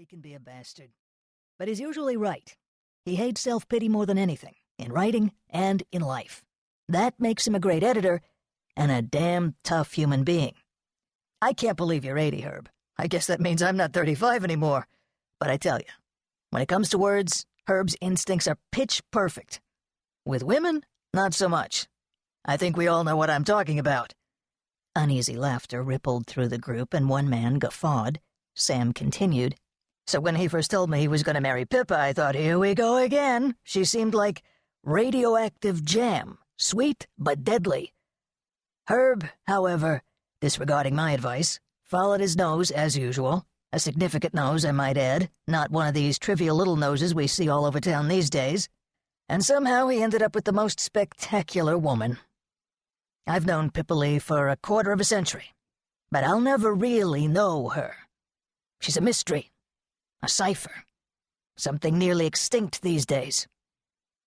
he can be a bastard. But he's usually right. He hates self-pity more than anything, in writing and in life. That makes him a great editor and a damn tough human being. I can't believe you're 80, Herb. I guess that means I'm not 35 anymore. But I tell you, when it comes to words, Herb's instincts are pitch perfect. With women, not so much. I think we all know what I'm talking about. Uneasy laughter rippled through the group, and one man guffawed. Sam continued. So when he first told me he was going to marry Pippa, I thought, here we go again. She seemed like radioactive jam, sweet but deadly. Herb, however, disregarding my advice, followed his nose as usual. A significant nose, I might add, not one of these trivial little noses we see all over town these days. And somehow he ended up with the most spectacular woman. I've known Pippa Lee for a quarter of a century, but I'll never really know her. She's a mystery, a cipher, something nearly extinct these days.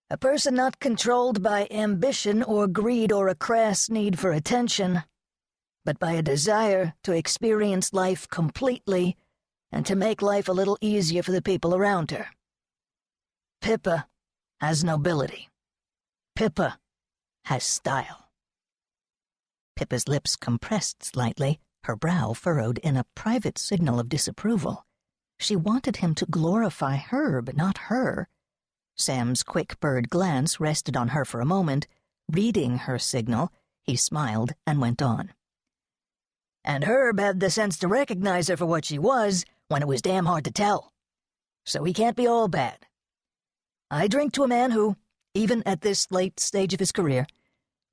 A person not controlled by ambition or greed or a crass need for attention, but by a desire to experience life completely and to make life a little easier for the people around her. Pippa has nobility. Pippa has style. Pippa's lips compressed slightly, her brow furrowed in a private signal of disapproval. She wanted him to glorify Herb, not her. Sam's quick bird glance rested on her for a moment. Reading her signal, he smiled and went on. And Herb had the sense to recognize her for what she was when it was damn hard to tell. So he can't be all bad. I drink to a man who, even at this late stage of his career,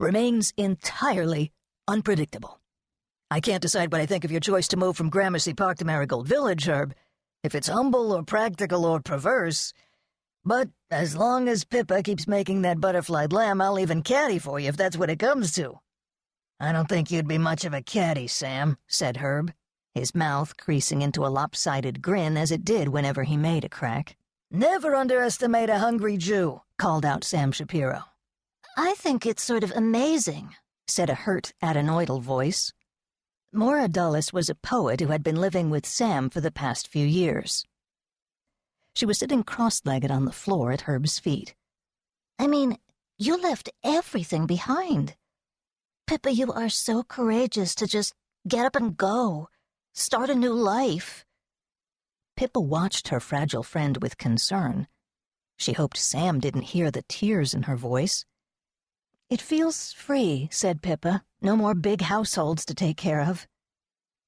remains entirely unpredictable. I can't decide what I think of your choice to move from Gramercy Park to Marigold Village, Herb, if it's humble or practical or perverse. But as long as Pippa keeps making that butterflied lamb, I'll even caddy for you if that's what it comes to. I don't think you'd be much of a caddy, Sam, said Herb, his mouth creasing into a lopsided grin as it did whenever he made a crack. Never underestimate a hungry Jew, called out Sam Shapiro. I think it's sort of amazing, said a hurt adenoidal voice. Maura Dulles was a poet who had been living with Sam for the past few years. She was sitting cross-legged on the floor at Herb's feet. I mean, you left everything behind. Pippa, you are so courageous to just get up and go, start a new life. Pippa watched her fragile friend with concern. She hoped Sam didn't hear the tears in her voice. It feels free, said Pippa. No more big households to take care of.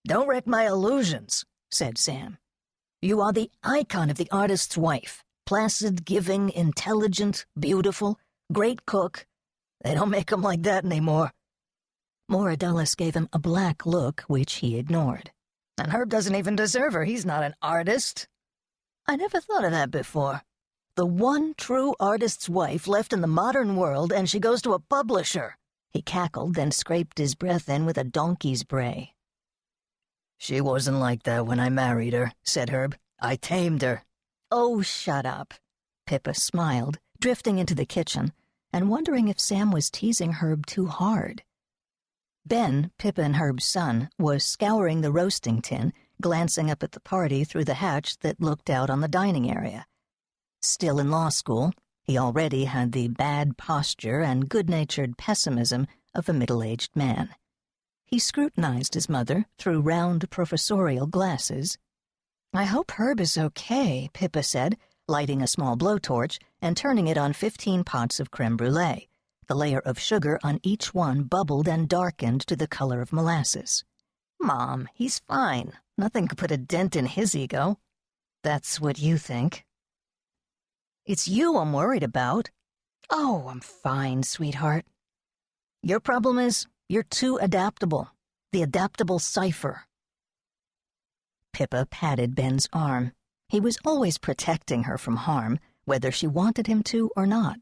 Don't wreck my illusions, said Sam. You are the icon of the artist's wife. Placid, giving, intelligent, beautiful, great cook. They don't make 'em like that anymore. Maura Dulles gave him a black look, which he ignored. And Herb doesn't even deserve her. He's not an artist. I never thought of that before. The one true artist's wife left in the modern world, and she goes to a publisher. He cackled, then scraped his breath in with a donkey's bray. She wasn't like that when I married her, said Herb. I tamed her. Oh, shut up. Pippa smiled, drifting into the kitchen, and wondering if Sam was teasing Herb too hard. Ben, Pippa and Herb's son, was scouring the roasting tin, glancing up at the party through the hatch that looked out on the dining area. Still in law school, he already had the bad posture and good-natured pessimism of a middle-aged man. He scrutinized his mother through round professorial glasses. I hope Herb is okay, Pippa said, lighting a small blowtorch and turning it on 15 pots of creme brulee. The layer of sugar on each one bubbled and darkened to the color of molasses. Mom, he's fine. Nothing could put a dent in his ego. That's what you think. It's you I'm worried about. Oh, I'm fine, sweetheart. Your problem is you're too adaptable. The adaptable cipher. Pippa patted Ben's arm. He was always protecting her from harm, whether she wanted him to or not.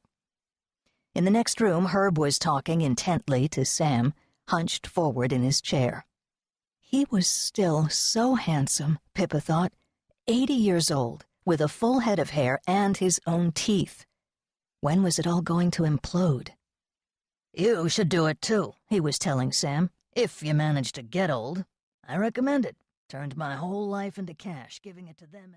In the next room, Herb was talking intently to Sam, hunched forward in his chair. He was still so handsome, Pippa thought, 80 years old, with a full head of hair and his own teeth. When was it all going to implode? You should do it too, he was telling Sam, if you manage to get old. I recommend it. Turned my whole life into cash, giving it to them.